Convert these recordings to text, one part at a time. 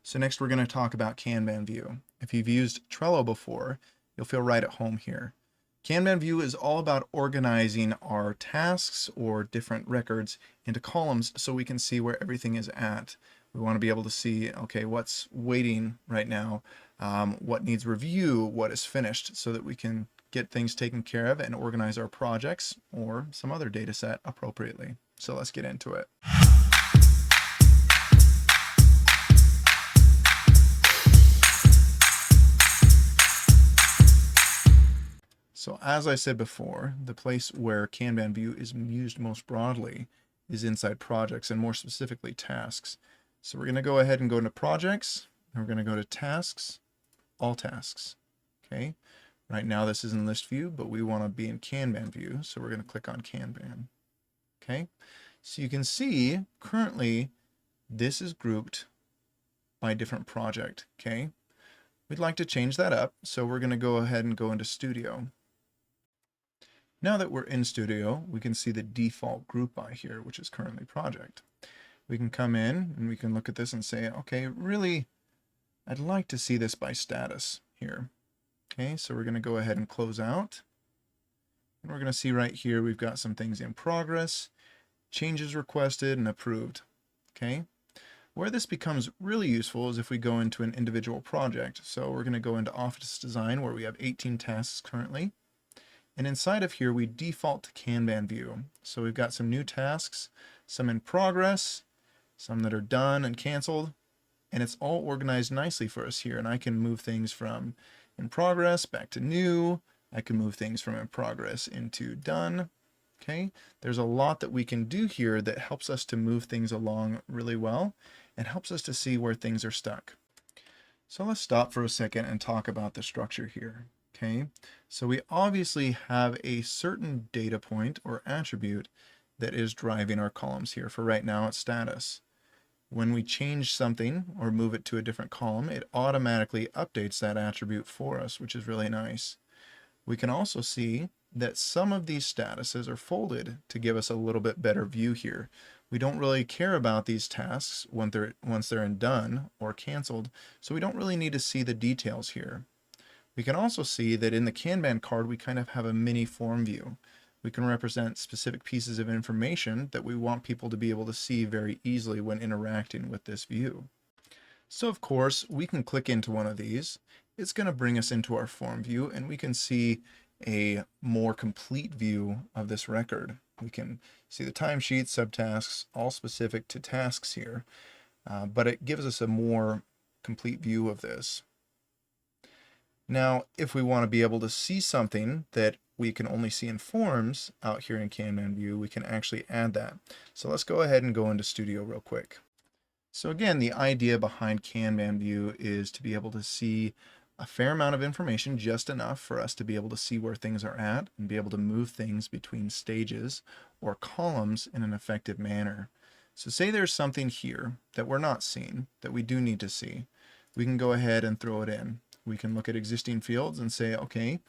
So next we're going to talk about Kanban view. If you've used Trello before, you'll feel right at home here. Kanban view is all about organizing our tasks or different records into columns so we can see where everything is at. We want to be able to see, okay, what's waiting right now, what needs review, what is finished, so that we can get things taken care of and organize our projects or some other data set appropriately. So let's get into it. So as I said before, the place where Kanban view is used most broadly is inside projects and more specifically tasks. So we're going to go ahead and go into projects and we're going to go to tasks, all tasks. Okay. Right now this is in list view, but we want to be in Kanban view. So we're going to click on Kanban. Okay. So you can see currently this is grouped by different project. Okay. We'd like to change that up. So we're going to go ahead and go into Studio. Now that we're in Studio, we can see the default group by here, which is currently project. We can come in and we can look at this and say, okay, really, I'd like to see this by status here. Okay, so we're going to go ahead and close out. And we're going to see right here, we've got some things in progress, changes requested and approved. Okay, where this becomes really useful is if we go into an individual project. So we're going to go into Office Design where we have 18 tasks currently. And inside of here, we default to Kanban view. So we've got some new tasks, some in progress, some that are done and canceled, and it's all organized nicely for us here. And I can move things from in progress back to new. I can move things from in progress into done. Okay, there's a lot that we can do here that helps us to move things along really well and helps us to see where things are stuck. So let's stop for a second and talk about the structure here. Okay, so we obviously have a certain data point or attribute that is driving our columns here. For right now, it's status. When we change something or move it to a different column, it automatically updates that attribute for us, which is really nice. We can also see that some of these statuses are folded to give us a little bit better view here. We don't really care about these tasks once they're in done or canceled, so we don't really need to see the details here. We can also see that in the Kanban card, we kind of have a mini form view. We can represent specific pieces of information that we want people to be able to see very easily when interacting with this view. So of course, we can click into one of these. It's going to bring us into our form view and we can see a more complete view of this record. We can see the timesheets, subtasks, all specific to tasks here, but it gives us a more complete view of this. Now, if we want to be able to see something that we can only see in forms out here in Kanban view, we can actually add that. So let's go ahead and go into Studio real quick. So again, the idea behind Kanban view is to be able to see a fair amount of information, just enough for us to be able to see where things are at and be able to move things between stages or columns in an effective manner. So say there's something here that we're not seeing that we do need to see. We can go ahead and throw it in. We can look at existing fields and say, okay,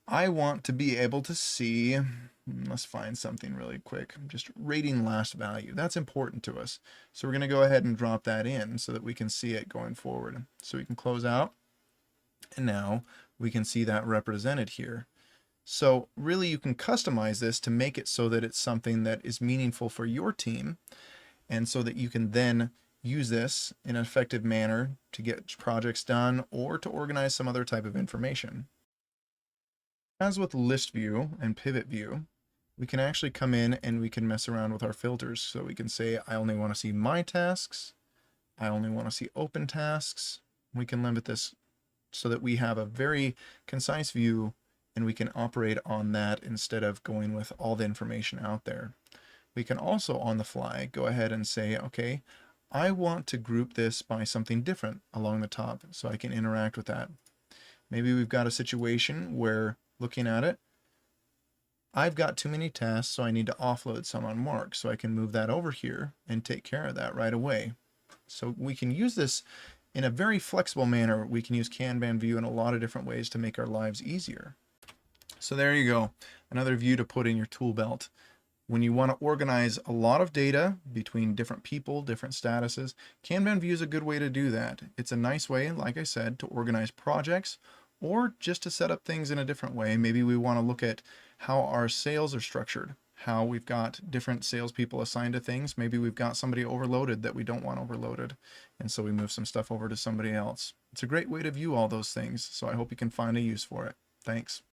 I want to be able to see, let's find something really quick, just rating last value. That's important to us. So we're going to go ahead and drop that in so that we can see it going forward. So we can close out, and now we can see that represented here. So really you can customize this to make it so that it's something that is meaningful for your team, and so that you can then use this in an effective manner to get projects done or to organize some other type of information. As with list view and pivot view, we can actually come in and we can mess around with our filters. So we can say, I only want to see my tasks. I only want to see open tasks. We can limit this so that we have a very concise view and we can operate on that instead of going with all the information out there. We can also on the fly go ahead and say, okay, I want to group this by something different along the top so I can interact with that. Maybe we've got a situation where looking at it, I've got too many tasks, so I need to offload some on Mark, so I can move that over here and take care of that right away. So we can use this in a very flexible manner. We can use Kanban view in a lot of different ways to make our lives easier. So there you go, another view to put in your tool belt. When you want to organize a lot of data between different people, different statuses, Kanban view is a good way to do that. It's a nice way, like I said, to organize projects or just to set up things in a different way. Maybe we want to look at how our sales are structured, how we've got different salespeople assigned to things. Maybe we've got somebody overloaded that we don't want overloaded, and so we move some stuff over to somebody else. It's a great way to view all those things, so I hope you can find a use for it. Thanks.